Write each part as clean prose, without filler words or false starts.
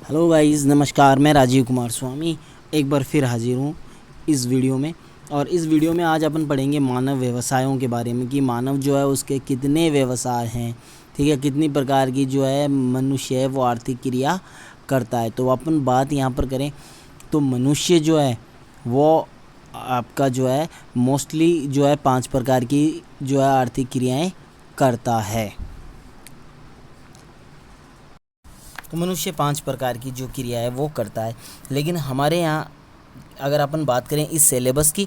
Hello guys, नमस्कार। मैं राजीव कुमार स्वामी एक बार फिर हाजिर हूँ इस वीडियो में। और इस वीडियो में आज अपन पढ़ेंगे मानव व्यवसायों के बारे में कि मानव जो है उसके कितने व्यवसाय हैं। ठीक है, कितनी प्रकार की जो है मनुष्य है वो आर्थिक क्रिया करता है। तो अपन बात यहाँ पर करें तो मनुष्य जो है वो आपका जो है मोस्टली जो है 5 प्रकार की जो है आर्थिक क्रियाएं करता है। तो मनुष्य 5 प्रकार की जो क्रिया है वो करता है। लेकिन हमारे यहाँ अगर अपन बात करें इस सिलेबस की,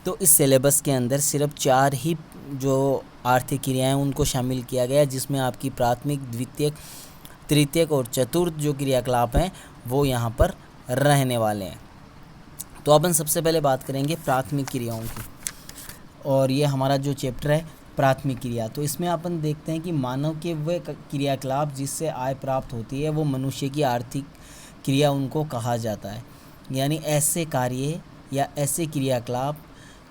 तो इस सिलेबस के अंदर सिर्फ 4 ही जो आर्थिक क्रियाएं उनको शामिल किया गया है, जिसमें आपकी प्राथमिक, द्वितीयक, तृतीयक और चतुर्थ जो क्रियाकलाप हैं वो यहाँ पर रहने वाले हैं। तो अपन सबसे पहले बात करेंगे प्राथमिक क्रियाओं की, और ये हमारा जो चैप्टर है प्राथमिक क्रिया। तो इसमें अपन देखते हैं कि मानव के वे क्रियाकलाप जिससे आय प्राप्त होती है वो मनुष्य की आर्थिक क्रिया उनको कहा जाता है। यानी ऐसे कार्य या ऐसे क्रियाकलाप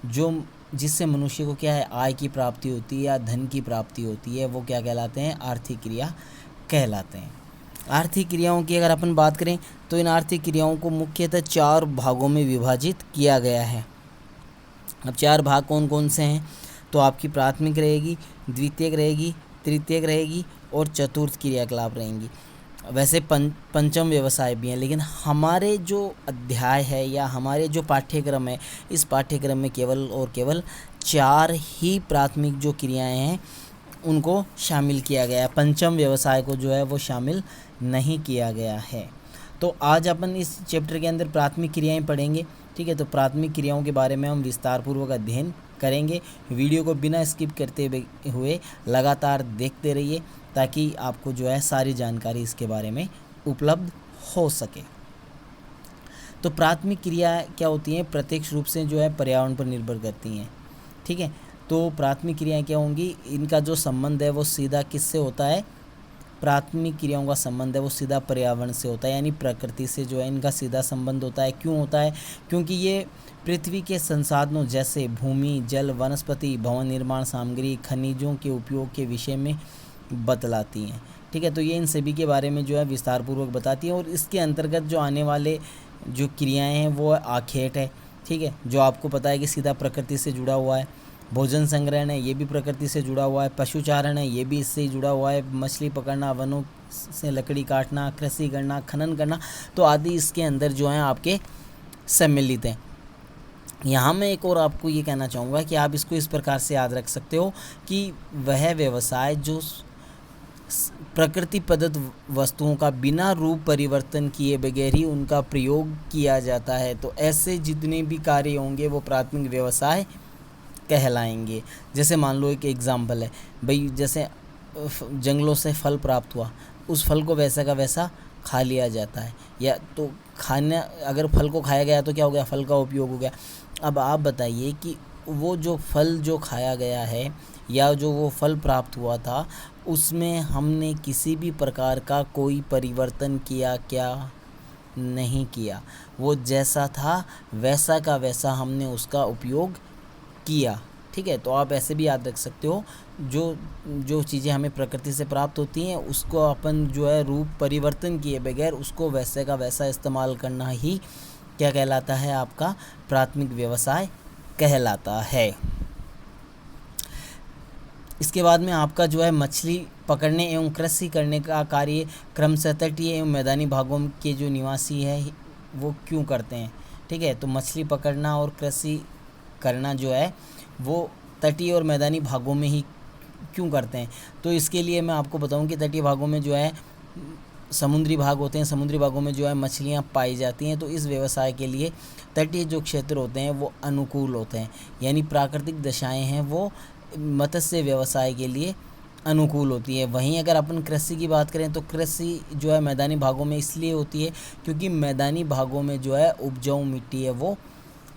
जो जिससे मनुष्य को क्या है आय की प्राप्ति होती है या धन की प्राप्ति होती है वो क्या कहलाते हैं, आर्थिक क्रिया कहलाते हैं। आर्थिक क्रियाओं की अगर अपन बात करें तो इन आर्थिक क्रियाओं को मुख्यतः 4 भागों में विभाजित किया गया है। अब 4 भाग कौन कौन से हैं? तो आपकी प्राथमिक रहेगी, द्वितीयक रहेगी, तृतीयक रहेगी और चतुर्थ क्रियाकलाप रहेंगी। वैसे पंचम व्यवसाय भी हैं, लेकिन हमारे जो अध्याय है या हमारे जो पाठ्यक्रम है, इस पाठ्यक्रम में केवल और केवल 4 ही प्राथमिक जो क्रियाएं हैं उनको शामिल किया गया है। पंचम व्यवसाय को जो है वो शामिल नहीं किया गया है। तो आज अपन इस चैप्टर के अंदर प्राथमिक क्रियाएं पढ़ेंगे। ठीक है, तो प्राथमिक क्रियाओं के बारे में हम विस्तारपूर्वक अध्ययन करेंगे। वीडियो को बिना स्किप करते हुए लगातार देखते रहिए ताकि आपको जो है सारी जानकारी इसके बारे में उपलब्ध हो सके। तो प्राथमिक क्रिया क्या होती हैं? प्रत्यक्ष रूप से जो है पर्यावरण पर निर्भर करती हैं। ठीक है, तो प्राथमिक क्रियाएं क्या होंगी? इनका जो संबंध है वो सीधा किससे होता है? प्राथमिक क्रियाओं का संबंध है वो सीधा पर्यावरण से होता है, यानी प्रकृति से जो है इनका सीधा संबंध होता है। क्यों होता है? क्योंकि ये पृथ्वी के संसाधनों जैसे भूमि, जल, वनस्पति, भवन निर्माण सामग्री, खनिजों के उपयोग के विषय में बतलाती हैं। ठीक है, तो ये इन सभी के बारे में जो है विस्तारपूर्वक बताती हैं। और इसके अंतर्गत जो आने वाले जो क्रियाएँ हैं वो आखेट है। ठीक है, जो आपको पता है कि सीधा प्रकृति से जुड़ा हुआ है। भोजन संग्रहण है, ये भी प्रकृति से जुड़ा हुआ है। पशुचारण है, ये भी इससे ही जुड़ा हुआ है। मछली पकड़ना, वनों से लकड़ी काटना, कृषि करना, खनन करना, तो आदि इसके अंदर जो है आपके सम्मिलित हैं। यहाँ मैं एक और आपको ये कहना चाहूँगा कि आप इसको इस प्रकार से याद रख सकते हो कि वह व्यवसाय जो प्रकृति प्रदत्त वस्तुओं का बिना रूप परिवर्तन किए बगैर ही उनका प्रयोग किया जाता है, तो ऐसे जितने भी कार्य होंगे वो प्राथमिक व्यवसाय कहलाएंगे। जैसे मान लो एक एग्जाम्पल है भाई, जैसे जंगलों से फल प्राप्त हुआ, उस फल को वैसा का वैसा खा लिया जाता है। या तो खाना, अगर फल को खाया गया तो क्या हो गया? फल का उपयोग हो गया। अब आप बताइए कि वो जो फल जो खाया गया है या जो वो फल प्राप्त हुआ था उसमें हमने किसी भी प्रकार का कोई परिवर्तन किया क्या? नहीं किया। वो जैसा था वैसा का वैसा हमने उसका उपयोग किया। ठीक है, तो आप ऐसे भी याद रख सकते हो, जो जो चीज़ें हमें प्रकृति से प्राप्त होती हैं उसको अपन जो है रूप परिवर्तन किए बगैर उसको वैसे का वैसा इस्तेमाल करना ही क्या कहलाता है? आपका प्राथमिक व्यवसाय कहलाता है। इसके बाद में आपका जो है मछली पकड़ने एवं कृषि करने का कार्य क्रमशः तटीय एवं मैदानी भागों के जो निवासी है वो क्यों करते हैं? ठीक है, तो मछली पकड़ना और कृषि करना जो है वो तटीय और मैदानी भागों में ही क्यों करते हैं? तो इसके लिए मैं आपको बताऊं कि तटीय भागों में जो है समुद्री भाग होते हैं, समुद्री भागों में जो है मछलियां पाई जाती हैं, तो इस व्यवसाय के लिए तटीय जो क्षेत्र होते हैं वो अनुकूल होते हैं। यानी प्राकृतिक दशाएं हैं वो मत्स्य व्यवसाय के लिए अनुकूल होती है। वहीं अगर अपन कृषि की बात करें तो कृषि जो है मैदानी भागों में इसलिए होती है क्योंकि मैदानी भागों में जो है उपजाऊ मिट्टी है वो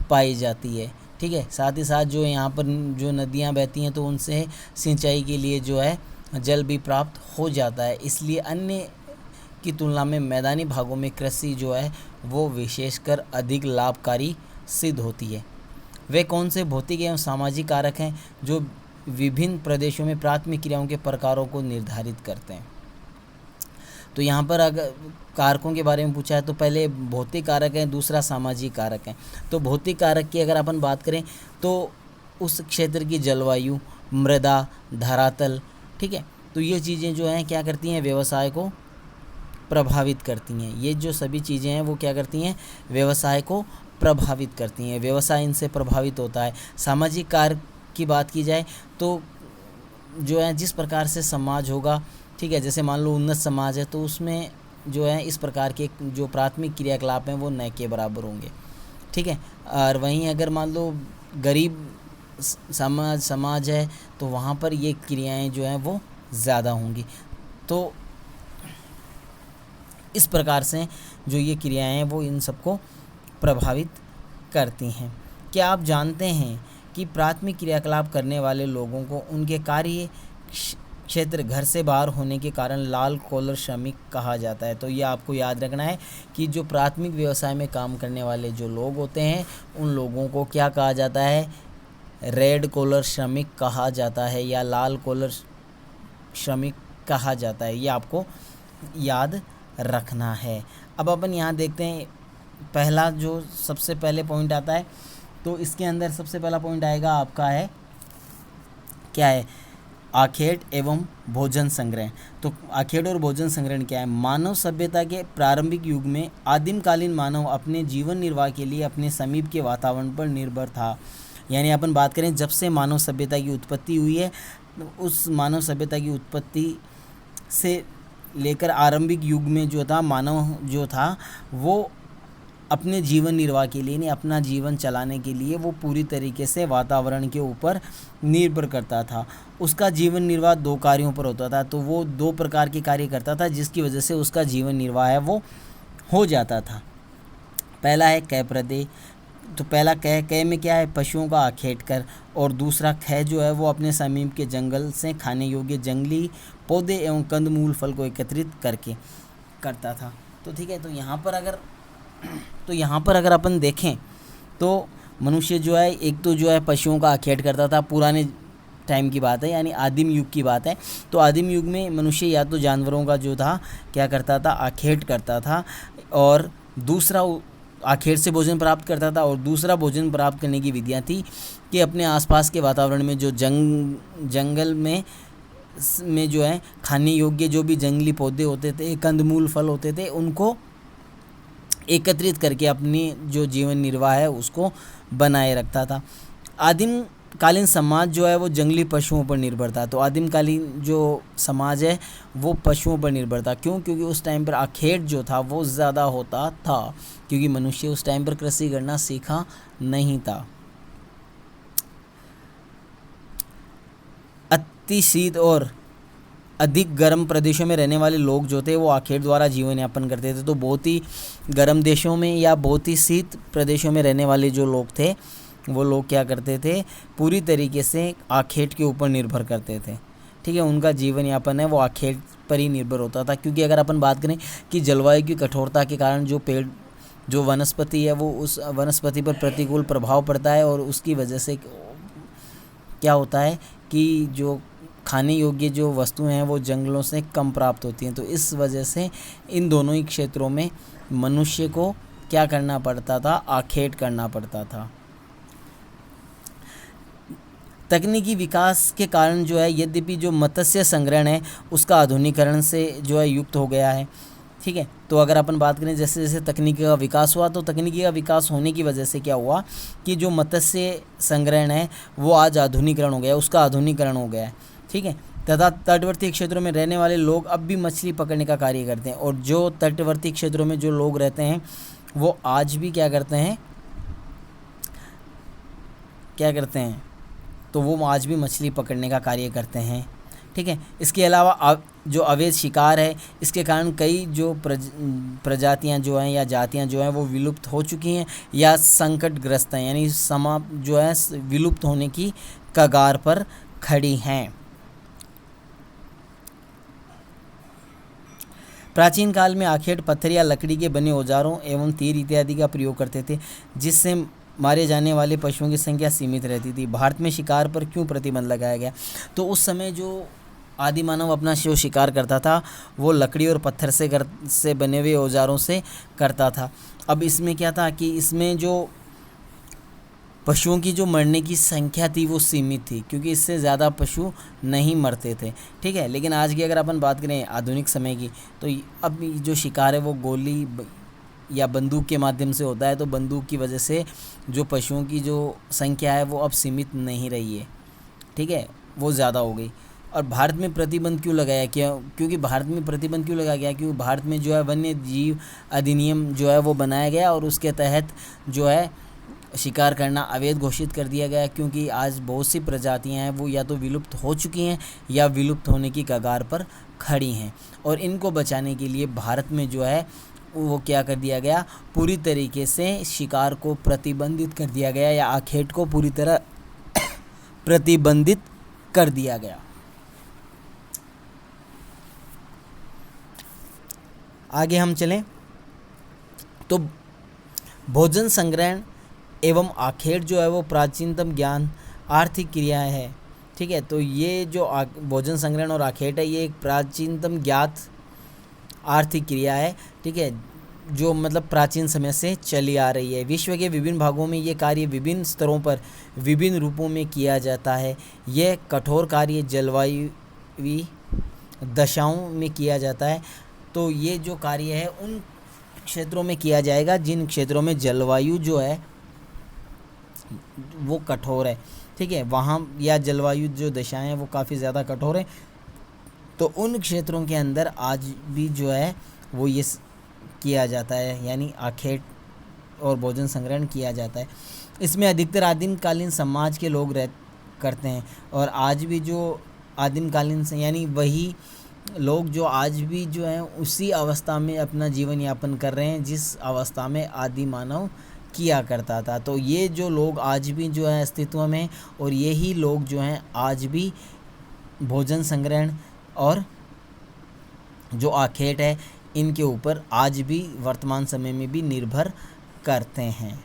पाई जाती है। ठीक है, साथ ही साथ जो यहाँ पर जो नदियाँ बहती हैं तो उनसे सिंचाई के लिए जो है जल भी प्राप्त हो जाता है। इसलिए अन्य की तुलना में मैदानी भागों में कृषि जो है वो विशेषकर अधिक लाभकारी सिद्ध होती है। वे कौन से भौतिक एवं सामाजिक कारक हैं जो विभिन्न प्रदेशों में प्राथमिक क्रियाओं के प्रकारों को निर्धारित करते हैं? तो यहाँ पर अगर कारकों के बारे में पूछा है तो पहले भौतिक कारक है, दूसरा सामाजिक कारक है। तो भौतिक कारक की अगर अपन बात करें तो उस क्षेत्र की जलवायु, मृदा, धरातल, ठीक है, तो ये चीज़ें जो हैं क्या करती हैं, व्यवसाय को प्रभावित करती हैं। ये जो सभी चीज़ें हैं वो क्या करती हैं, व्यवसाय को प्रभावित करती हैं, व्यवसाय इनसे प्रभावित होता है। सामाजिक कारक की बात की जाए तो जो है जिस प्रकार से समाज होगा, ठीक है, जैसे मान लो उन्नत समाज है तो उसमें जो है इस प्रकार के जो प्राथमिक क्रियाकलाप हैं वो न के बराबर होंगे, ठीक है। और वहीं अगर मान लो गरीब समाज है तो वहाँ पर ये क्रियाएं जो हैं वो ज़्यादा होंगी। तो इस प्रकार से जो ये क्रियाएं हैं वो इन सबको प्रभावित करती हैं। क्या आप जानते हैं कि प्राथमिक क्रियाकलाप करने वाले लोगों को उनके कार्य क्षेत्र घर से बाहर होने के कारण लाल कॉलर श्रमिक कहा जाता है। तो ये आपको याद रखना है कि जो प्राथमिक व्यवसाय में काम करने वाले जो लोग होते हैं उन लोगों को क्या कहा जाता है, रेड कॉलर श्रमिक कहा जाता है या लाल कॉलर श्रमिक कहा जाता है। ये आपको याद रखना है। अब अपन यहाँ देखते हैं, पहला जो सबसे पहले पॉइंट आता है तो इसके अंदर सबसे पहला पॉइंट आएगा आपका है क्या है, आखेट एवं भोजन संग्रहण। तो आखेट और भोजन संग्रहण क्या है, मानव सभ्यता के प्रारंभिक युग में आदिमकालीन मानव अपने जीवन निर्वाह के लिए अपने समीप के वातावरण पर निर्भर था। यानी अपन बात करें जब से मानव सभ्यता की उत्पत्ति हुई है, उस मानव सभ्यता की उत्पत्ति से लेकर आरंभिक युग में जो था मानव जो था वो अपने जीवन निर्वाह के लिए, नहीं अपना जीवन चलाने के लिए वो पूरी तरीके से वातावरण के ऊपर निर्भर करता था। उसका जीवन निर्वाह दो कार्यों पर होता था, तो वो दो प्रकार के कार्य करता था जिसकी वजह से उसका जीवन निर्वाह है वो हो जाता था। पहला है कै प्रदे, तो पहला कै में क्या है, पशुओं का आखेट कर, और दूसरा ख जो है वो अपने समीप के जंगल से खाने योग्य जंगली पौधे एवं कंदमूल फल को एकत्रित करके करता था। तो ठीक है, तो यहाँ पर अगर अपन देखें तो मनुष्य जो है एक तो जो है पशुओं का आखेट करता था, पुराने टाइम की बात है यानी आदिम युग की बात है। तो आदिम युग में मनुष्य या तो जानवरों का जो था क्या करता था, आखेट करता था, और दूसरा आखेट से भोजन प्राप्त करता था, और दूसरा भोजन प्राप्त करने की विधियाँ थी कि अपने आसपास के वातावरण में जो जंगल में जो है खाने योग्य जो भी जंगली पौधे होते थे, कंदमूल फल होते थे, उनको एकत्रित करके अपनी जो जीवन निर्वाह है उसको बनाए रखता था। आदिम कालीन समाज जो है वो जंगली पशुओं पर निर्भर था। तो आदिम कालीन जो समाज है वो पशुओं पर निर्भर था। क्यों? क्योंकि उस टाइम पर आखेट जो था वो ज़्यादा होता था, क्योंकि मनुष्य उस टाइम पर कृषि करना सीखा नहीं था। अति शीत और अधिक गर्म प्रदेशों में रहने वाले लोग जो थे वो आखेट द्वारा जीवन यापन करते थे। तो बहुत ही गर्म देशों में या बहुत ही शीत प्रदेशों में रहने वाले जो लोग थे वो लोग क्या करते थे, पूरी तरीके से आखेट के ऊपर निर्भर करते थे। ठीक है, उनका जीवन यापन है वो आखेट पर ही निर्भर होता था। क्योंकि अगर अपन बात करें कि जलवायु की कठोरता के कारण जो पेड़ जो वनस्पति है वो उस वनस्पति पर प्रतिकूल प्रभाव पड़ता है, और उसकी वजह से क्या होता है कि जो खाने योग्य जो वस्तुएं हैं वो जंगलों से कम प्राप्त होती हैं। तो इस वजह से इन दोनों ही क्षेत्रों में मनुष्य को क्या करना पड़ता था, आखेट करना पड़ता था। तकनीकी विकास के कारण जो है यद्यपि जो मत्स्य संग्रहण है उसका आधुनिकीकरण से जो है युक्त हो गया है। ठीक है, तो अगर अपन बात करें जैसे जैसे तकनीकी का विकास हुआ, तो तकनीकी का विकास होने की वजह से क्या हुआ कि जो मत्स्य संग्रहण है वो आज आधुनिकीकरण हो गया, उसका आधुनिकीकरण हो गया है। ठीक है, तथा तटवर्ती क्षेत्रों में रहने वाले लोग अब भी मछली पकड़ने का कार्य करते हैं, और जो तटवर्ती क्षेत्रों में जो लोग रहते हैं वो आज भी क्या करते हैं, तो वो आज भी मछली पकड़ने का कार्य करते हैं। ठीक है, इसके अलावा जो अवैध शिकार है इसके कारण कई जो प्रजातियां जो हैं या जातियां जो हैं वो विलुप्त हो चुकी हैं या संकटग्रस्त हैं, यानी जो है विलुप्त होने की कगार पर खड़ी हैं। प्राचीन काल में आखेट पत्थर या लकड़ी के बने औजारों एवं तीर इत्यादि का प्रयोग करते थे, जिससे मारे जाने वाले पशुओं की संख्या सीमित रहती थी। भारत में शिकार पर क्यों प्रतिबंध लगाया गया? तो उस समय जो आदि मानव अपना जो शिकार करता था वो लकड़ी और पत्थर से बने हुए औजारों से करता था। अब इसमें क्या था कि इसमें जो पशुओं की जो मरने की संख्या थी वो सीमित थी, क्योंकि इससे ज़्यादा पशु नहीं मरते थे, ठीक है। लेकिन आज की अगर अपन बात करें आधुनिक समय की, तो अब जो शिकार है वो गोली या बंदूक के माध्यम से होता है। तो बंदूक की वजह से जो पशुओं की जो संख्या है वो अब सीमित नहीं रही है, ठीक है, वो ज़्यादा हो गई। और भारत में प्रतिबंध क्यों लगाया, क्योंकि भारत में प्रतिबंध क्यों लगाया गया, क्योंकि भारत में जो है वन्य जीव अधिनियम जो है वो बनाया गया और उसके तहत जो है शिकार करना अवैध घोषित कर दिया गया। क्योंकि आज बहुत सी प्रजातियां हैं वो या तो विलुप्त हो चुकी हैं या विलुप्त होने की कगार पर खड़ी हैं, और इनको बचाने के लिए भारत में जो है वो क्या कर दिया गया, पूरी तरीके से शिकार को प्रतिबंधित कर दिया गया, या आखेट को पूरी तरह प्रतिबंधित कर दिया गया। आगे हम चलें तो भोजन संग्रहण एवं आखेट जो है वो प्राचीनतम ज्ञान आर्थिक क्रियाएं है, ठीक है। तो ये जो भोजन संग्रहण और आखेट है ये एक प्राचीनतम ज्ञात आर्थिक क्रिया है, ठीक है, जो मतलब प्राचीन समय से चली आ रही है। विश्व के विभिन्न भागों में ये कार्य विभिन्न स्तरों पर विभिन्न रूपों में किया जाता है। यह कठोर कार्य जलवायु दशाओं में किया जाता है। तो ये जो कार्य है उन क्षेत्रों में किया जाएगा जिन क्षेत्रों में जलवायु जो है वो कठोर है, ठीक है, वहाँ या जलवायु जो दशाएं हैं वो काफ़ी ज़्यादा कठोर है। तो उन क्षेत्रों के अंदर आज भी जो है वो ये किया जाता है, यानी आखेट और भोजन संग्रहण किया जाता है। इसमें अधिकतर आदिमकालीन समाज के लोग करते हैं, और आज भी जो आदिमकालीन से यानी वही लोग जो आज भी जो हैं उसी अवस्था में अपना जीवन यापन कर रहे हैं जिस अवस्था में आदि मानव किया करता था। तो ये जो लोग आज भी जो है अस्तित्व में, और यही लोग जो हैं आज भी भोजन संग्रहण और जो आखेट है इनके ऊपर आज भी वर्तमान समय में भी निर्भर करते हैं।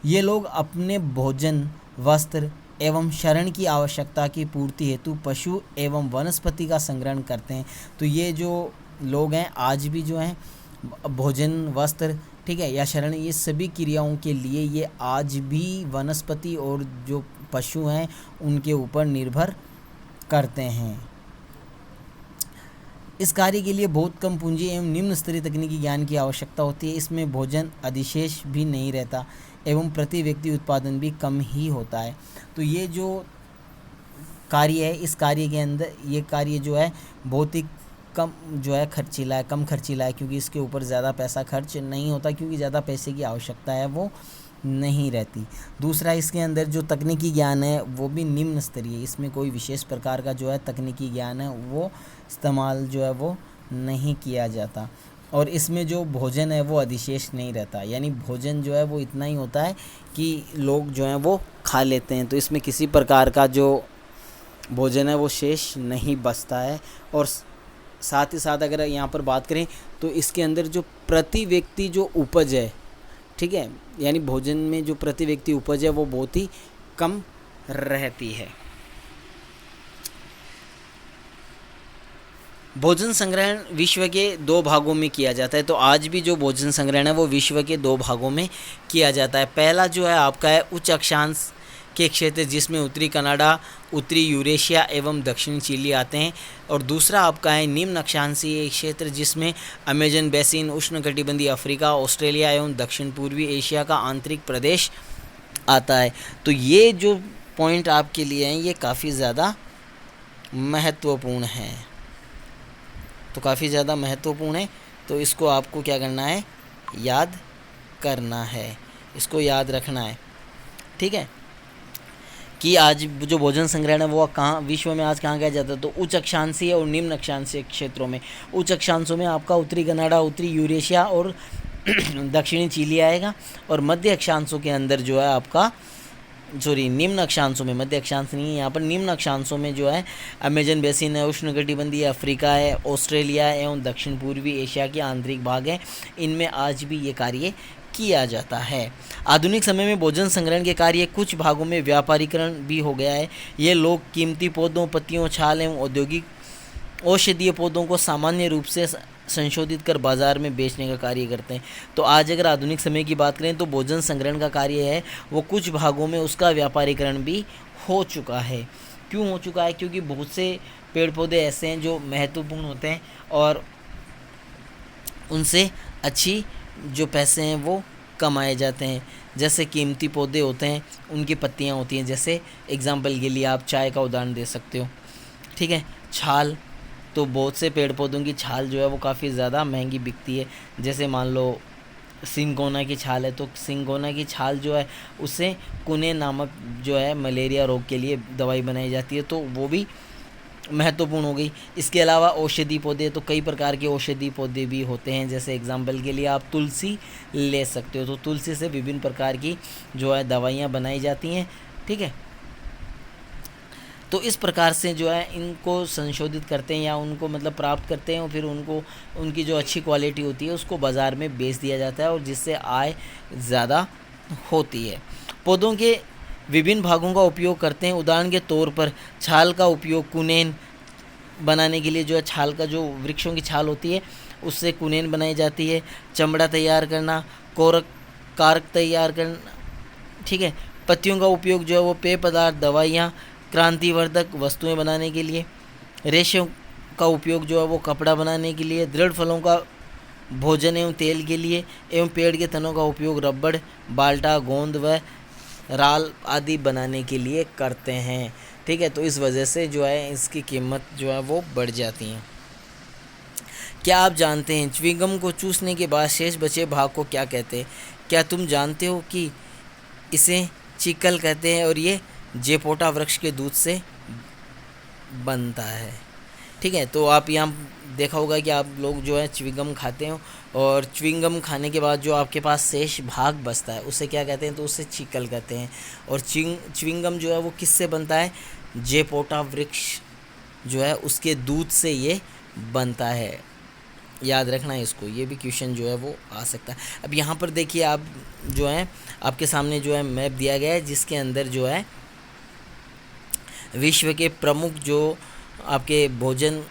ये लोग अपने भोजन, वस्त्र एवं शरण की आवश्यकता की पूर्ति हेतु पशु एवं वनस्पति का संग्रहण करते हैं। तो ये जो लोग हैं आज भी जो हैं भोजन, वस्त्र, ठीक है, या शरण, ये सभी क्रियाओं के लिए ये आज भी वनस्पति और जो पशु हैं उनके ऊपर निर्भर करते हैं। इस कार्य के लिए बहुत कम पूंजी एवं निम्न स्तरीय तकनीकी ज्ञान की आवश्यकता होती है। इसमें भोजन अधिशेष भी नहीं रहता एवं प्रति व्यक्ति उत्पादन भी कम ही होता है। तो ये जो कार्य है, इस कार्य के अंदर ये कार्य जो है बहुत ही कम जो है खर्चीला है, कम खर्चीला है, क्योंकि इसके ऊपर ज़्यादा पैसा खर्च नहीं होता, क्योंकि ज़्यादा पैसे की आवश्यकता है वो नहीं रहती। दूसरा, इसके अंदर जो तकनीकी ज्ञान है वो भी निम्न स्तरीय, इसमें कोई विशेष प्रकार का जो है तकनीकी ज्ञान है वो इस्तेमाल जो है वो नहीं किया जाता। और इसमें जो भोजन है वो अधिशेष नहीं रहता, यानी भोजन जो है वो इतना ही होता है कि लोग जो हैं वो खा लेते हैं। तो इसमें किसी प्रकार का जो भोजन है वो शेष नहीं बचता है। और साथ ही साथ अगर यहाँ पर बात करें तो इसके अंदर जो प्रति व्यक्ति जो उपज है, ठीक है, यानी भोजन में जो प्रति व्यक्ति उपज है वो बहुत ही कम रहती है। भोजन संग्रहण विश्व के 2 भागों में किया जाता है। तो आज भी जो भोजन संग्रहण है वो विश्व के 2 भागों में किया जाता है। पहला जो है आपका है उच्च अक्षांश के क्षेत्र, जिसमें उत्तरी कनाडा, उत्तरी यूरेशिया एवं दक्षिणी चिली आते हैं। और दूसरा आपका है निम्न अक्षांशीय क्षेत्र, जिसमें अमेजन बेसिन, उष्णकटिबंधीय अफ्रीका, ऑस्ट्रेलिया एवं दक्षिण पूर्वी एशिया का आंतरिक प्रदेश आता है। तो ये जो पॉइंट आपके लिए हैं ये काफ़ी ज़्यादा महत्वपूर्ण है, तो काफ़ी ज़्यादा महत्वपूर्ण है। तो इसको आपको क्या करना है, याद करना है, इसको याद रखना है, ठीक है, कि आज जो भोजन संग्रहण है वो कहाँ विश्व में आज कहाँ किया जाता है, तो उच्च अक्षांशीय और निम्न अक्षांशीय क्षेत्रों में। उच्च अक्षांशों में आपका उत्तरी कनाडा, उत्तरी यूरेशिया और दक्षिणी चिली आएगा। और मध्य अक्षांशों के अंदर जो है आपका निम्न अक्षांशों में, मध्य अक्षांश नहीं है यहाँ पर, निम्न अक्षांशों में जो है अमेजन बेसिन है, उष्णकटिबंधीय अफ्रीका है, ऑस्ट्रेलिया एवं दक्षिण पूर्वी एशिया के आंतरिक भाग हैं। इनमें आज भी ये कार्य किया जाता है। आधुनिक समय में भोजन संग्रहण के कार्य कुछ भागों में व्यापारीकरण भी हो गया है। ये लोग कीमती पौधों, पत्तियों, छाल एवं औद्योगिक औषधीय पौधों को सामान्य रूप से संशोधित कर बाजार में बेचने का कार्य करते हैं। तो आज अगर आधुनिक समय की बात करें तो भोजन संग्रहण का कार्य है वो कुछ भागों में उसका व्यापारीकरण भी हो चुका है। क्यों हो चुका है? क्योंकि बहुत से पेड़ पौधे ऐसे हैं जो महत्वपूर्ण होते हैं और उनसे अच्छी जो पैसे हैं वो कमाए जाते हैं। जैसे कीमती पौधे होते हैं, उनकी पत्तियां होती हैं, जैसे एग्जाम्पल के लिए आप चाय का उदाहरण दे सकते हो। ठीक है। छाल, तो बहुत से पेड़ पौधों की छाल जो है वो काफ़ी ज़्यादा महंगी बिकती है। जैसे मान लो सिंगोना की छाल है, तो सिंगोना की छाल जो है उससे कुने नामक जो है मलेरिया रोग के लिए दवाई बनाई जाती है, तो वो भी महत्वपूर्ण हो गई। इसके अलावा औषधि पौधे, तो कई प्रकार के औषधि पौधे भी होते हैं। जैसे एग्जाम्पल के लिए आप तुलसी ले सकते हो, तो तुलसी से विभिन्न प्रकार की जो है दवाइयाँ बनाई जाती हैं। ठीक है। तो इस प्रकार से जो है इनको संशोधित करते हैं या उनको मतलब प्राप्त करते हैं और फिर उनको उनकी जो अच्छी क्वालिटी होती है उसको बाज़ार में बेच दिया जाता है और जिससे आय ज़्यादा होती है। पौधों के विभिन्न भागों का उपयोग करते हैं। उदाहरण के तौर पर छाल का उपयोग कुनेन बनाने के लिए जो है छाल का जो वृक्षों की छाल होती है उससे कुनेन बनाई जाती है। चमड़ा तैयार करना, कारक तैयार करना। ठीक है। पत्तियों का उपयोग जो है वो पेय पदार्थ, दवाइयाँ, क्रांतिवर्धक वस्तुएं बनाने के लिए। रेशों का उपयोग जो है वो कपड़ा बनाने के लिए, दृढ़ फलों का भोजन एवं तेल के लिए, एवं पेड़ के तनों का उपयोग रबड़, बाल्टा, गोंद व राल आदि बनाने के लिए करते हैं। ठीक है। तो इस वजह से जो है इसकी कीमत जो है वो बढ़ जाती है। क्या आप जानते हैं च्युइंगम को चूसने के बाद शेष बचे भाग को क्या कहते हैं? क्या तुम जानते हो कि इसे चिक्कल कहते हैं और ये जेपोटा वृक्ष के दूध से बनता है। ठीक है। तो आप यहाँ देखा होगा कि आप लोग जो है च्युइंगम खाते हो और च्युइंगम खाने के बाद जो आपके पास शेष भाग बचता है उसे क्या कहते हैं? तो उसे चिक्कल कहते हैं। और च्युइंगम जो है वो किससे बनता है? जेपोटा वृक्ष जो है उसके दूध से ये बनता है। याद रखना है इसको, ये भी क्वेश्चन जो है वो आ सकता है। अब यहाँ पर देखिए, आप जो है आपके सामने जो है मैप दिया गया है जिसके अंदर जो है विश्व के प्रमुख जो आपके भोजन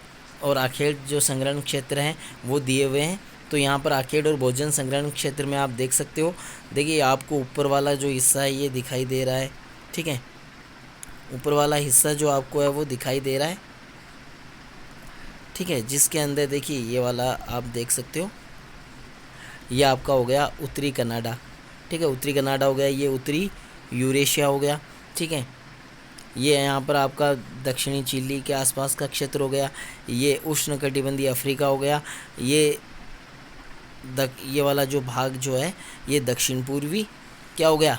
और आखेट जो संग्रहण क्षेत्र हैं वो दिए हुए हैं। तो यहाँ पर आखेट और भोजन संग्रहण क्षेत्र में आप देख सकते हो। देखिए आपको ऊपर वाला जो हिस्सा है ये दिखाई दे रहा है। ठीक है। ऊपर वाला हिस्सा जो आपको है वो दिखाई दे रहा है। ठीक है। जिसके अंदर देखिए ये वाला आप देख सकते हो, ये आपका हो गया उत्तरी कनाडा। ठीक है। उत्तरी कनाडा हो गया, ये उत्तरी यूरेशिया हो गया। ठीक है। ये यहाँ पर आपका दक्षिणी चिली के आसपास का क्षेत्र हो गया। ये उष्णकटिबंधीय अफ्रीका हो गया। ये वाला जो भाग जो है ये दक्षिण पूर्वी क्या हो गया?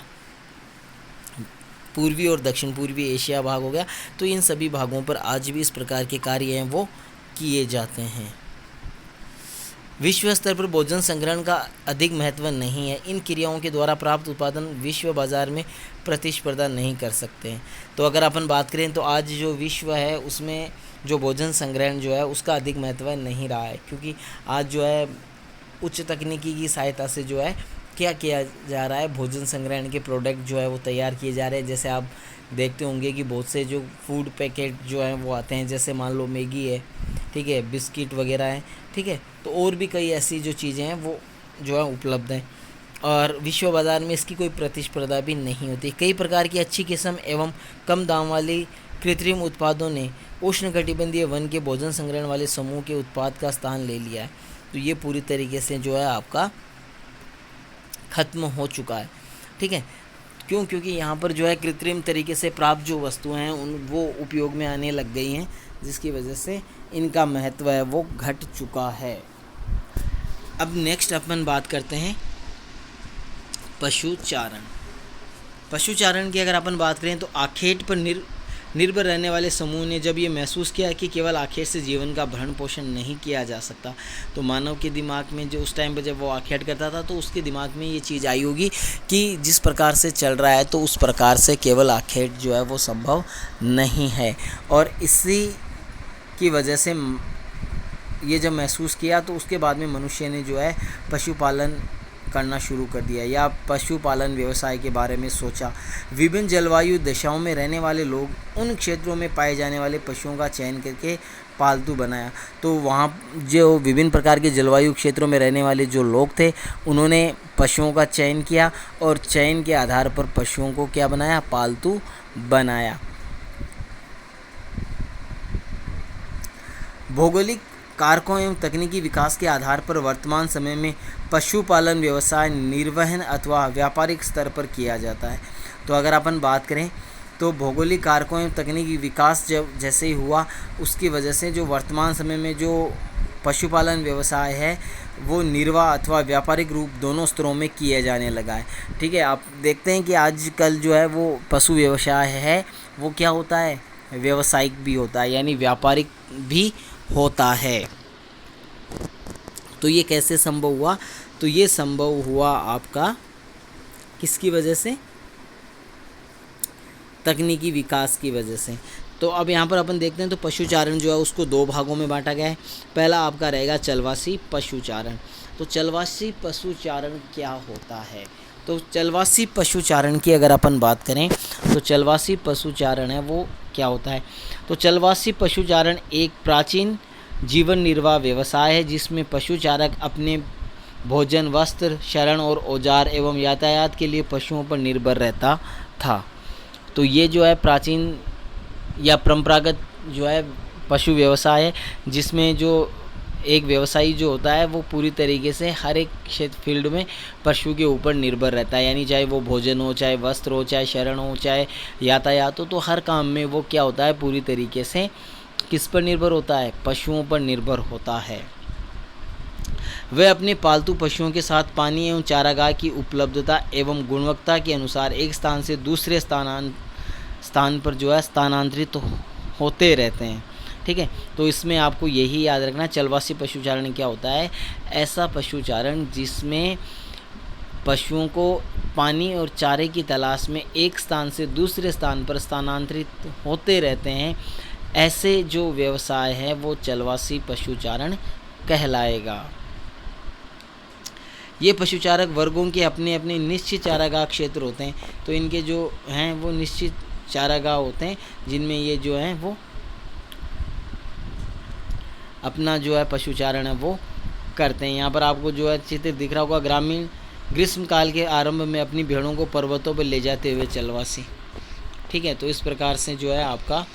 पूर्वी और दक्षिण पूर्वी एशिया भाग हो गया। तो इन सभी भागों पर आज भी इस प्रकार के कार्य हैं वो किए जाते हैं। विश्व स्तर पर भोजन संग्रहण का अधिक महत्व नहीं है। इन क्रियाओं के द्वारा प्राप्त उत्पादन विश्व बाजार में प्रतिस्पर्धा नहीं कर सकते हैं। तो अगर अपन बात करें तो आज जो विश्व है उसमें जो भोजन संग्रहण जो है उसका अधिक महत्व नहीं रहा है, क्योंकि आज जो है उच्च तकनीकी की सहायता से जो है क्या किया जा रहा है, भोजन संग्रहण के प्रोडक्ट जो है वो तैयार किए जा रहे हैं। जैसे आप देखते होंगे कि बहुत से जो फूड पैकेट जो हैं वो आते हैं, जैसे मान लो मैगी है, ठीक है, बिस्किट वगैरह हैं, ठीक है। तो और भी कई ऐसी जो चीज़ें हैं वो जो है उपलब्ध हैं और विश्व बाज़ार में इसकी कोई प्रतिस्पर्धा भी नहीं होती। कई प्रकार की अच्छी किस्म एवं कम दाम वाली कृत्रिम उत्पादों ने उष्णकटिबंधीय वन के भोजन संग्रहण वाले समूह के उत्पाद का स्थान ले लिया है। तो ये पूरी तरीके से जो है आपका ख़त्म हो चुका है। ठीक है। क्यों? क्योंकि यहाँ पर जो है कृत्रिम तरीके से प्राप्त जो वस्तुएं हैं वो उपयोग में आने लग गई हैं, जिसकी वजह से इनका महत्व है वो घट चुका है। अब नेक्स्ट अपन बात करते हैं पशुचारण। पशुचारण की अगर अपन बात करें तो आखेट पर निर्भर रहने वाले समूह ने जब ये महसूस किया कि केवल आखेट से जीवन का भरण पोषण नहीं किया जा सकता, तो मानव के दिमाग में जो उस टाइम पर जब वो आखेट करता था तो उसके दिमाग में ये चीज़ आई होगी कि जिस प्रकार से चल रहा है तो उस प्रकार से केवल आखेट जो है वो संभव नहीं है। और इसी की वजह से ये जब महसूस किया तो उसके बाद में मनुष्य ने जो है पशुपालन करना शुरू कर दिया या पशुपालन व्यवसाय के बारे में सोचा। विभिन्न जलवायु दशाओं में रहने वाले लोग उन क्षेत्रों में पाए जाने वाले पशुओं का चयन करके पालतू बनाया। तो वहाँ जो विभिन्न प्रकार के जलवायु क्षेत्रों में रहने वाले जो लोग थे, उन्होंने पशुओं का चयन किया और चयन के आधार पर पशुओं को क्या बनाया, पालतू बनाया। भौगोलिक कारकों एवं तकनीकी विकास के आधार पर वर्तमान समय में पशुपालन व्यवसाय निर्वहन अथवा व्यापारिक स्तर पर किया जाता है। तो अगर अपन बात करें तो भौगोलिक कारकों एवं तकनीकी विकास जब जैसे ही हुआ, उसकी वजह से जो वर्तमान समय में जो पशुपालन व्यवसाय है वो निर्वाह अथवा व्यापारिक रूप दोनों स्तरों में किया जाने लगा है। ठीक है, आप देखते हैं कि आजकल जो है वो पशु व्यवसाय है वो क्या होता है, व्यावसायिक भी होता है, यानी व्यापारिक भी होता है। तो ये कैसे संभव हुआ, तो ये संभव हुआ आपका किसकी वजह से, तकनीकी विकास की वजह से। तो अब यहाँ पर अपन देखते हैं तो पशुचारण जो है उसको दो भागों में बांटा गया है। पहला आपका रहेगा चलवासी पशुचारण। तो चलवासी पशुचारण क्या होता है, तो चलवासी पशुचारण की अगर अपन बात करें तो चलवासी पशुचारण है वो क्या होता है। तो चलवासी पशुचारण एक प्राचीन जीवन निर्वाह व्यवसाय है जिसमें पशुचारक अपने भोजन, वस्त्र, शरण और औजार एवं यातायात के लिए पशुओं पर निर्भर रहता था। तो ये जो है प्राचीन या परंपरागत जो है पशु व्यवसाय है, जिसमें जो एक व्यवसायी जो होता है वो पूरी तरीके से हर एक क्षेत्र फील्ड में पशु के ऊपर निर्भर रहता है, यानी चाहे वो भोजन हो, चाहे वस्त्र हो, चाहे शरण हो, चाहे यातायात हो, तो हर काम में वो क्या होता है, पूरी तरीके से किस पर निर्भर होता है, पशुओं पर निर्भर होता है। वह अपने पालतू पशुओं के साथ पानी एवं चारागाह की उपलब्धता एवं गुणवत्ता के अनुसार एक स्थान से दूसरे स्थान पर जो है स्थानांतरित होते रहते हैं। ठीक है, तो इसमें आपको यही याद रखना, चलवासी पशुचारण क्या होता है, ऐसा पशुचारण जिसमें पशुओं को पानी और चारे की तलाश में एक स्थान से दूसरे स्थान पर स्थानांतरित होते रहते हैं, ऐसे जो व्यवसाय है वो चलवासी पशुचारण कहलाएगा। ये पशुचारक वर्गों के अपने अपने निश्चित चारागाह क्षेत्र होते हैं। तो इनके जो हैं वो निश्चित चारागाह होते हैं जिनमें ये जो हैं वो अपना जो है पशुचारण है वो करते हैं। यहाँ पर आपको जो है चित्र दिख रहा होगा, ग्रामीण ग्रीष्म काल के आरंभ में अपनी भेड़ों को पर्वतों पर ले जाते हुए चलवासी। ठीक है, तो इस प्रकार से जो है आपका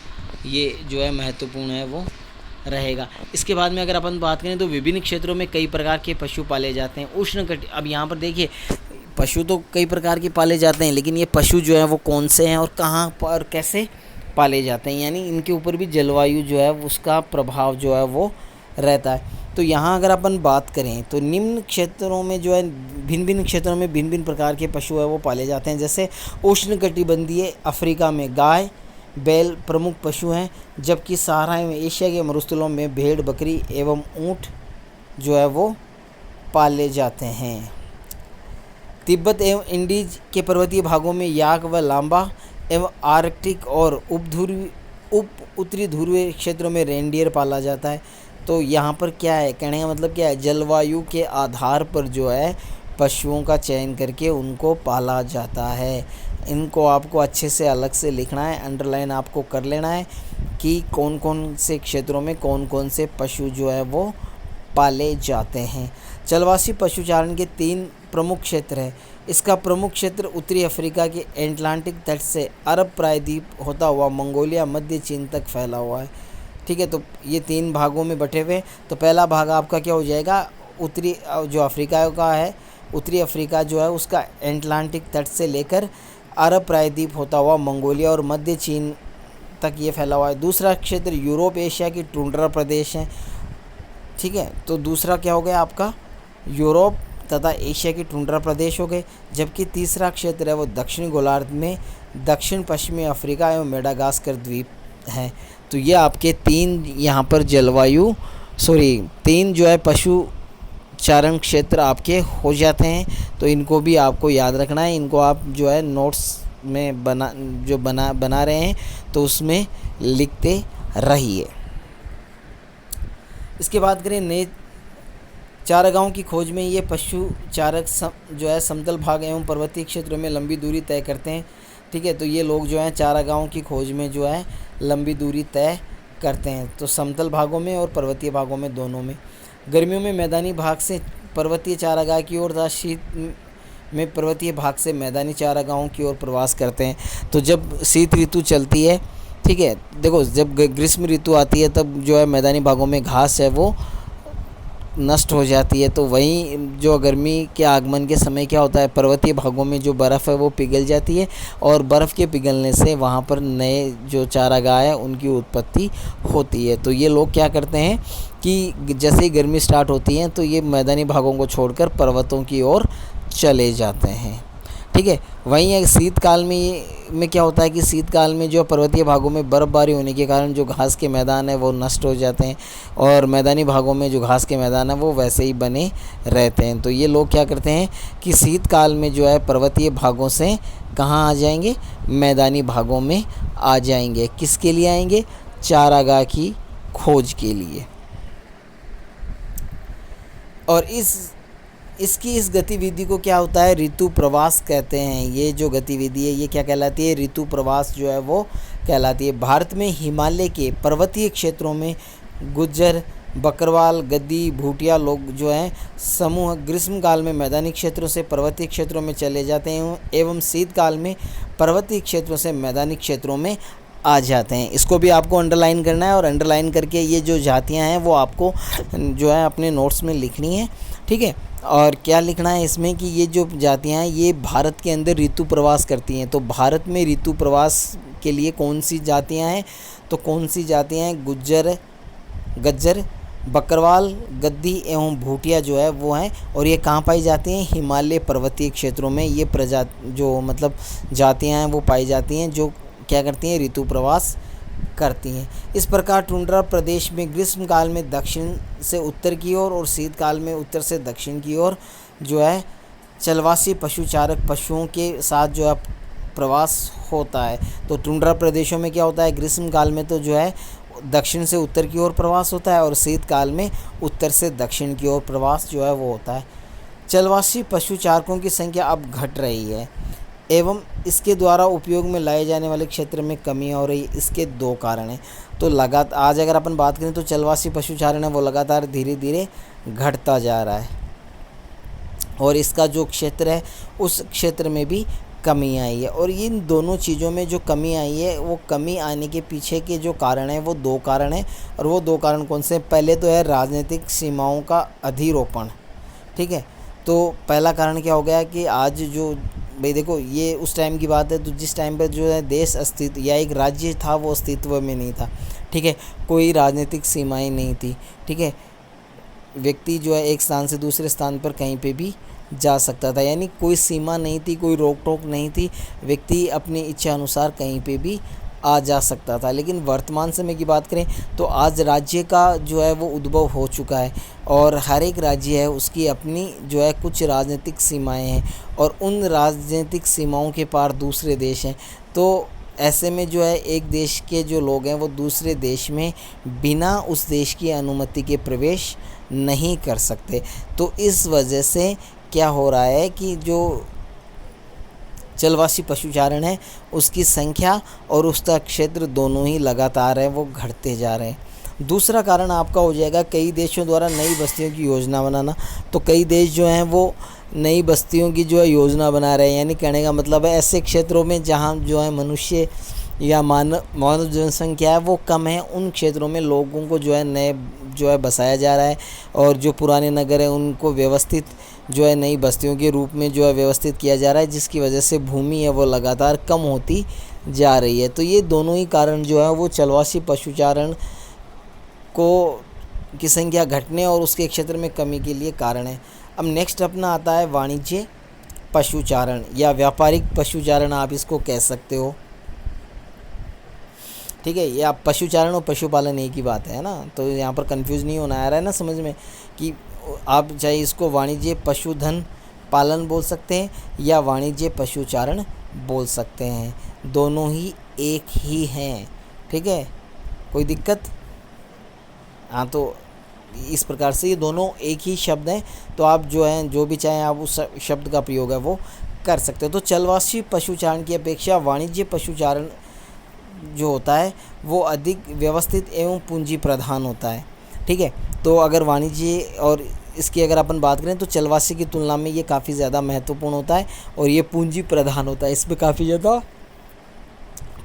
ये जो है महत्वपूर्ण है वो रहेगा। इसके बाद में अगर अपन बात करें तो विभिन्न क्षेत्रों में कई प्रकार के पशु पाले जाते हैं। उष्णकटिबंधीय, अब यहाँ पर देखिए पशु तो कई प्रकार के पाले जाते हैं, लेकिन ये पशु जो है वो कौन से हैं और कहाँ पर कैसे पाले जाते हैं, यानी इनके ऊपर भी जलवायु जो है उसका प्रभाव जो है वो रहता है। तो यहाँ अगर अपन बात करें तो निम्न क्षेत्रों में जो है भिन्न भिन्न क्षेत्रों में भिन्न भिन्न प्रकार के पशु है वो पाले जाते हैं। जैसे उष्णकटिबंधीय अफ्रीका में गाय बैल प्रमुख पशु हैं, जबकि सहारा एवं एशिया के मरुस्थलों में भेड़, बकरी एवं ऊँट जो है वो पाले जाते हैं। तिब्बत एवं इंडीज के पर्वतीय भागों में याक व लांबा एवं आर्कटिक और उत्तरी ध्रुवीय क्षेत्रों में रेंडियर पाला जाता है। तो यहाँ पर क्या है, कहने का मतलब क्या है, जलवायु के आधार पर जो है पशुओं का चयन करके उनको पाला जाता है। इनको आपको अच्छे से अलग से लिखना है, अंडरलाइन आपको कर लेना है कि कौन कौन से क्षेत्रों में कौन कौन से पशु जो है वो पाले जाते हैं। चलवासी पशुचारण के 3 प्रमुख क्षेत्र हैं। इसका प्रमुख क्षेत्र उत्तरी अफ्रीका के एटलांटिक तट से अरब प्रायद्वीप होता हुआ मंगोलिया मध्य चीन तक फैला हुआ है। ठीक है, तो ये 3 भागों में बटे हुए। तो पहला भाग आपका क्या हो जाएगा, उत्तरी जो अफ्रीका का है, उत्तरी अफ्रीका जो है उसका एटलांटिक तट से लेकर अरब प्रायद्वीप होता हुआ मंगोलिया और मध्य चीन तक ये फैला हुआ है। दूसरा क्षेत्र यूरोप एशिया की टुंड्रा प्रदेश है। ठीक है, तो दूसरा क्या हो गया आपका, यूरोप तथा एशिया की टुंड्रा प्रदेश हो गए। जबकि तीसरा क्षेत्र है वो दक्षिणी गोलार्ध में दक्षिण पश्चिमी अफ्रीका एवं मेडागास्कर द्वीप हैं। तो ये आपके 3 यहाँ पर तीन जो है पशु चारण क्षेत्र आपके हो जाते हैं। तो इनको भी आपको याद रखना है, इनको आप जो है नोट्स में बना रहे हैं तो उसमें लिखते रहिए। इसके बाद करें नए चारागाहों की खोज में। ये पशु चारक जो है समतल भाग एवं पर्वतीय क्षेत्रों में लंबी दूरी तय करते हैं। ठीक है, तो ये लोग जो हैं चारागाहों की खोज में जो है लंबी दूरी तय करते हैं, तो समतल भागों में और पर्वतीय भागों में, दोनों में। गर्मियों में मैदानी भाग से पर्वतीय चारागाह की ओर तथा शीत में पर्वतीय भाग से मैदानी चारागाहों की ओर प्रवास करते हैं। तो जब शीत ऋतु चलती है, ठीक है, देखो जब ग्रीष्म ऋतु आती है तब जो है मैदानी भागों में घास है वो नष्ट हो जाती है। तो वहीं जो गर्मी के आगमन के समय क्या होता है, पर्वतीय भागों में जो बर्फ़ है वो पिघल जाती है और बर्फ़ के पिघलने से वहाँ पर नए जो चारागाह है उनकी उत्पत्ति होती है। तो ये लोग क्या करते हैं कि जैसे ही गर्मी स्टार्ट होती है तो ये मैदानी भागों को छोड़कर पर्वतों की ओर चले जाते हैं, ठीक है। वहीं एक शीतकाल में क्या होता है कि शीतकाल में जो पर्वतीय भागों में बर्फ़बारी होने के कारण जो घास के मैदान है वो नष्ट हो जाते हैं और मैदानी भागों में जो घास के मैदान है वो वैसे ही बने रहते हैं। तो ये लोग क्या करते हैं कि शीतकाल में जो है पर्वतीय भागों से कहाँ आ जाएंगे, मैदानी भागों में आ जाएंगे। किसके लिए आएंगे, चारागाह की खोज के लिए। और इसकी इस गतिविधि को क्या होता है, ऋतु प्रवास कहते हैं। ये जो गतिविधि है ये क्या कहलाती है, ऋतु प्रवास जो है वो कहलाती है। भारत में हिमालय के पर्वतीय क्षेत्रों में गुज्जर, बकरवाल, गद्दी, भूटिया लोग जो हैं समूह ग्रीष्मकाल में मैदानी क्षेत्रों से पर्वतीय क्षेत्रों में चले जाते हैं एवं शीतकाल में पर्वतीय क्षेत्रों से मैदानी क्षेत्रों में आ जाते हैं। इसको भी आपको अंडरलाइन करना है और अंडरलाइन करके ये जो जातियाँ हैं वो आपको जो है अपने नोट्स में लिखनी है, ठीक है। और क्या लिखना है इसमें कि ये जो जातियाँ हैं ये भारत के अंदर ऋतु प्रवास करती हैं। तो भारत में ऋतु प्रवास के लिए कौन सी जातियाँ हैं, तो कौन सी जातियाँ हैं, गज्जर, बकरवाल, गद्दी एवं भूटिया जो है वो हैं। और ये कहाँ पाई जाती हैं, हिमालय पर्वतीय क्षेत्रों में ये जो मतलब जातियाँ हैं वो पाई जाती हैं जो क्या करती हैं, ऋतु प्रवास करती हैं। इस प्रकार टुंड्रा प्रदेश में ग्रीष्मकाल में दक्षिण से उत्तर की ओर और शीतकाल में उत्तर से दक्षिण की ओर जो है चलवासी पशुचारक पशुओं के साथ जो है प्रवास होता है। तो टुंड्रा प्रदेशों में क्या होता है, ग्रीष्मकाल में तो जो है दक्षिण से उत्तर की ओर प्रवास होता है और शीतकाल में उत्तर से दक्षिण की ओर प्रवास जो है वो होता है। चलवासी पशुचारकों की संख्या अब घट रही है एवं इसके द्वारा उपयोग में लाए जाने वाले क्षेत्र में कमी हो रही है। इसके दो कारण हैं। तो लगातार आज अगर अपन बात करें तो चलवासी पशुचारण है वो लगातार धीरे धीरे घटता जा रहा है और इसका जो क्षेत्र है उस क्षेत्र में भी कमी आई है। और इन दोनों चीज़ों में जो कमी आई है वो कमी आने के पीछे के जो कारण है वो दो कारण हैं। और वो दो कारण कौन से, पहले तो है राजनीतिक सीमाओं का अधिरोपण, ठीक है। तो पहला कारण क्या हो गया कि आज जो भाई देखो ये उस टाइम की बात है, तो जिस टाइम पर जो है देश अस्तित्व या एक राज्य था वो अस्तित्व में नहीं था, ठीक है। कोई राजनीतिक सीमाएं नहीं थी, ठीक है। व्यक्ति जो है एक स्थान से दूसरे स्थान पर कहीं पे भी जा सकता था, यानी कोई सीमा नहीं थी, कोई रोक टोक नहीं थी, व्यक्ति अपनी इच्छा अनुसार कहीं पे भी आ जा सकता था। लेकिन वर्तमान समय की बात करें तो आज राज्य का जो है वो उद्भव हो चुका है और हर एक राज्य है उसकी अपनी जो है कुछ राजनीतिक सीमाएं हैं और उन राजनीतिक सीमाओं के पार दूसरे देश हैं। तो ऐसे में जो है एक देश के जो लोग हैं वो दूसरे देश में बिना उस देश की अनुमति के प्रवेश नहीं कर सकते। तो इस वजह से क्या हो रहा है कि जो चलवासी पशुचारण है उसकी संख्या और उसका क्षेत्र दोनों ही लगातार है वो घटते जा रहे हैं। दूसरा कारण आपका हो जाएगा कई देशों द्वारा नई बस्तियों की योजना बनाना। तो कई देश जो हैं वो नई बस्तियों की जो है योजना बना रहे हैं, यानी कहने का मतलब है ऐसे क्षेत्रों में जहाँ जो है मनुष्य या मानव जनसंख्या है वो कम है, उन क्षेत्रों में लोगों को जो है नए जो है बसाया जा रहा है और जो पुराने नगर हैं उनको व्यवस्थित जो है नई बस्तियों के रूप में जो है व्यवस्थित किया जा रहा है, जिसकी वजह से भूमि है वो लगातार कम होती जा रही है। तो ये दोनों ही कारण जो है वो चलवासी पशुचारण की संख्या घटने और उसके क्षेत्र में कमी के लिए कारण है। अब नेक्स्ट अपना आता है वाणिज्य पशुचारण या व्यापारिक पशुचारण आप इसको कह सकते हो, ठीक है। ये आप पशुचारण और पशुपालन एक ही बात है ना, तो यहाँ पर कंफ्यूज नहीं होना आ रहा है ना समझ में कि आप चाहे इसको वाणिज्य पशुधन पालन बोल सकते हैं या वाणिज्य पशुचारण बोल सकते हैं, दोनों ही एक ही हैं, ठीक है, कोई दिक्कत। हाँ, तो इस प्रकार से ये दोनों एक ही शब्द हैं, तो आप जो है जो भी चाहें आप उस शब्द का प्रयोग है वो कर सकते हो। तो चलवासी पशुचारण की अपेक्षा वाणिज्य पशुचारण जो होता है वो अधिक व्यवस्थित एवं पूंजी प्रधान होता है। ठीक है, तो अगर वाणिज्य और इसकी अगर अपन बात करें तो चलवासी की तुलना में ये काफ़ी ज़्यादा महत्वपूर्ण होता है और ये पूंजी प्रधान होता है। इसमें काफ़ी ज़्यादा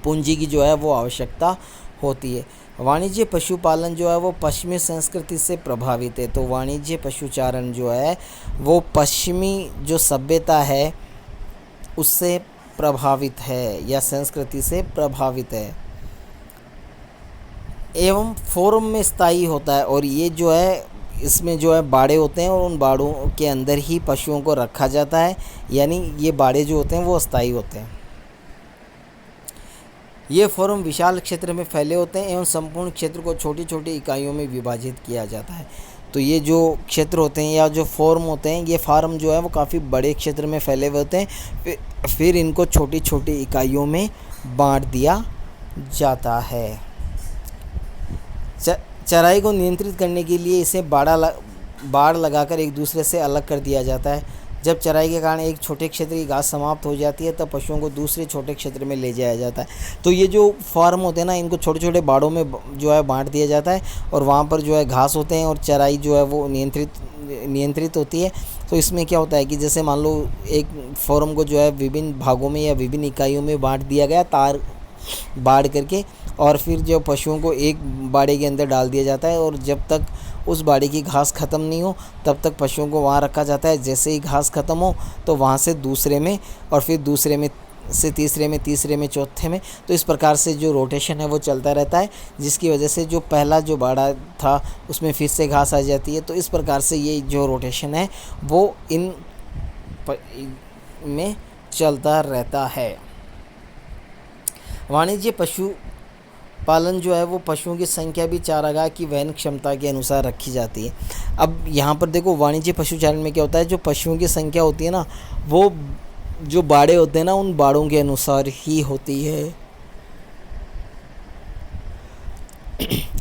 पूंजी की जो है वो आवश्यकता होती है। वाणिज्य पशुपालन जो है वो पश्चिमी संस्कृति से प्रभावित है। तो वाणिज्य पशुचारण जो है वो पश्चिमी जो सभ्यता है उससे प्रभावित है या संस्कृति से प्रभावित है एवं फोरम में स्थायी होता है। और ये जो है इसमें जो है बाड़े होते हैं और उन बाड़ों के अंदर ही पशुओं को रखा जाता है, यानी ये बाड़े जो होते हैं वो अस्थायी होते हैं। ये फोरम विशाल क्षेत्र में फैले होते हैं एवं संपूर्ण क्षेत्र को छोटी छोटी इकाइयों में विभाजित किया जाता है। तो ये जो क्षेत्र होते हैं या जो फोरम होते हैं, ये फार्म जो है वो काफ़ी बड़े क्षेत्र में फैले हुए होते हैं, फिर इनको छोटी छोटी इकाइयों में बांट दिया जाता है। चराई को नियंत्रित करने के लिए इसे बाड़ लगाकर एक दूसरे से अलग कर दिया जाता है। जब चराई के कारण एक छोटे क्षेत्र की घास समाप्त हो जाती है तब पशुओं को दूसरे छोटे क्षेत्र में ले जाया जाता है। तो ये जो फार्म होते हैं ना, इनको छोटे छोटे बाड़ों में जो है बांट दिया जाता है और वहाँ पर जो है घास होते हैं और चराई जो है वो नियंत्रित होती है। तो इसमें क्या होता है कि जैसे मान लो एक फार्म को जो है विभिन्न भागों में या विभिन्न इकाइयों में बांट दिया गया तार बाड़ करके, और फिर जो पशुओं को एक बाड़े के अंदर डाल दिया जाता है और जब तक उस बाड़े की घास ख़त्म नहीं हो तब तक पशुओं को वहाँ रखा जाता है। जैसे ही घास ख़त्म हो तो वहाँ से दूसरे में और फिर दूसरे में से तीसरे में चौथे में, तो इस प्रकार से जो रोटेशन है वो चलता रहता है, जिसकी वजह से जो पहला जो बाड़ा था उसमें फिर से घास आ जाती है। तो इस प्रकार से ये जो रोटेशन है वो इन में चलता रहता है। वाणिज्य पशुपालन जो है वो पशुओं की संख्या भी चारागाह की वहन क्षमता के अनुसार रखी जाती है। अब यहाँ पर देखो वाणिज्य पशुचारण में क्या होता है, जो पशुओं की संख्या होती है ना वो जो बाड़े होते हैं ना उन बाड़ों के अनुसार ही होती है।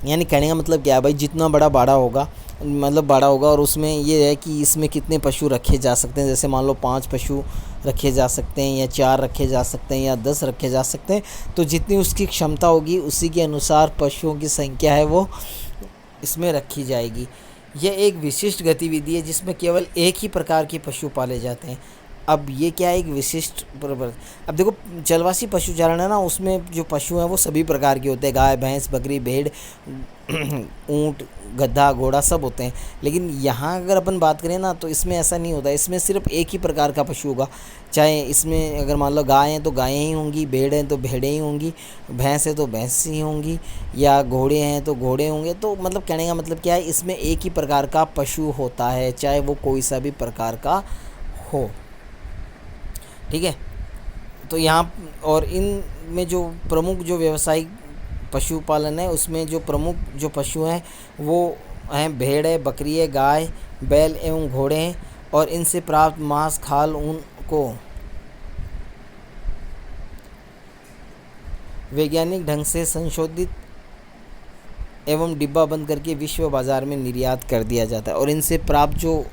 यानी कहने का मतलब क्या है भाई, जितना बड़ा बाड़ा होगा और उसमें ये है कि इसमें कितने पशु रखे जा सकते हैं। जैसे मान लो 5 पशु रखे जा सकते हैं या 4 रखे जा सकते हैं या 10 रखे जा सकते हैं। तो जितनी उसकी क्षमता होगी उसी के अनुसार पशुओं की संख्या है वो इसमें रखी जाएगी। यह एक विशिष्ट गतिविधि है जिसमें केवल एक ही प्रकार के पशु पाले जाते हैं। अब ये क्या है, एक विशिष्ट अब देखो चलवासी पशुचारण है ना, उसमें जो पशु हैं वो सभी प्रकार के होते हैं, गाय भैंस बकरी भेड़ ऊँट गधा घोड़ा सब होते हैं। लेकिन यहाँ अगर अपन बात करें ना तो इसमें ऐसा नहीं होता, इसमें सिर्फ एक ही प्रकार का पशु होगा। चाहे इसमें अगर मान लो गाय हैं तो गायें ही होंगी, भेड़ हैं तो भेड़ें ही होंगी, भैंस है तो भैंस ही होंगी, या घोड़े हैं तो घोड़े होंगे। तो मतलब कहने का मतलब क्या है, इसमें एक ही प्रकार का पशु होता है, चाहे वो कोई सा भी प्रकार का हो। ठीक है, तो यहाँ और इन में जो प्रमुख जो व्यावसायिक पशुपालन है उसमें जो प्रमुख जो पशु हैं वो हैं भेड़ है, बकरी है, गाय बैल एवं घोड़े हैं। और इनसे प्राप्त मांस खाल ऊन को वैज्ञानिक ढंग से संशोधित एवं डिब्बा बंद करके विश्व बाजार में निर्यात कर दिया जाता है। और इनसे प्राप्त जो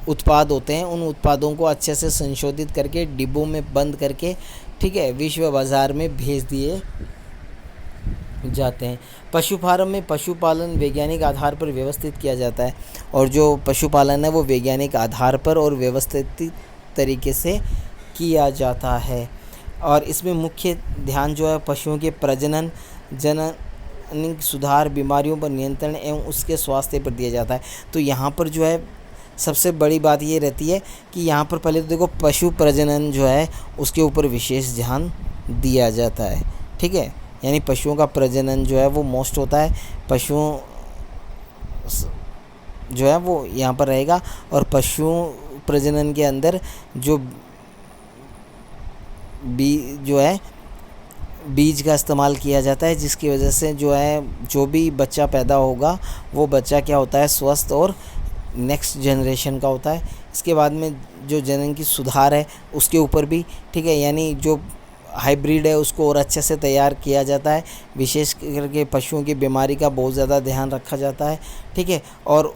उत्पाद होते हैं उन उत्पादों को अच्छे से संशोधित करके डिब्बों में बंद करके, ठीक है, विश्व बाजार में भेज दिए जाते हैं। पशु फार्म में पशुपालन वैज्ञानिक आधार पर व्यवस्थित किया जाता है और जो पशुपालन है वो वैज्ञानिक आधार पर और व्यवस्थित तरीके से किया जाता है। और इसमें मुख्य ध्यान जो है पशुओं के प्रजनन जननिक सुधार बीमारियों पर नियंत्रण एवं उसके स्वास्थ्य पर दिया जाता है। तो यहाँ पर जो है सबसे बड़ी बात ये रहती है कि यहाँ पर पहले तो देखो पशु प्रजनन जो है उसके ऊपर विशेष ध्यान दिया जाता है। ठीक है, यानी पशुओं का प्रजनन जो है वो मोस्ट होता है, पशुओं जो है वो यहाँ पर रहेगा। और पशुओं प्रजनन के अंदर जो बीज का इस्तेमाल किया जाता है, जिसकी वजह से जो है जो भी बच्चा पैदा होगा वो बच्चा क्या होता है, स्वस्थ और नेक्स्ट जनरेशन का होता है। इसके बाद में जो जनन की सुधार है उसके ऊपर भी, ठीक है, यानी जो हाइब्रिड है उसको और अच्छे से तैयार किया जाता है। विशेष करके पशुओं की बीमारी का बहुत ज़्यादा ध्यान रखा जाता है। ठीक है, और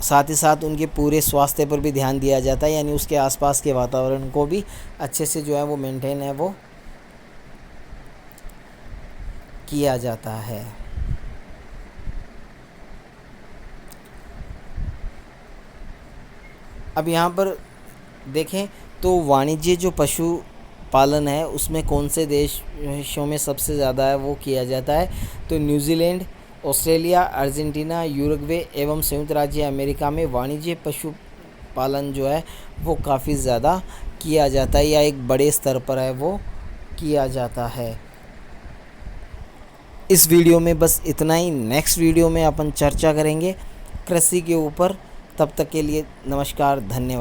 साथ ही साथ उनके पूरे स्वास्थ्य पर भी ध्यान दिया जाता है, यानी उसके आसपास के वातावरण को भी अच्छे से जो है वो मेंटेन है वो किया जाता है। अब यहाँ पर देखें तो वाणिज्य जो पशु पालन है उसमें कौन से देशों में सबसे ज़्यादा है वो किया जाता है, तो न्यूजीलैंड, ऑस्ट्रेलिया, अर्जेंटीना, यूरुग्वे एवं संयुक्त राज्य अमेरिका में वाणिज्य पशु पालन जो है वो काफ़ी ज़्यादा किया जाता है या एक बड़े स्तर पर है वो किया जाता है। इस वीडियो में बस इतना ही। नेक्स्ट वीडियो में अपन चर्चा करेंगे कृषि के ऊपर। तब तक के लिए नमस्कार, धन्यवाद।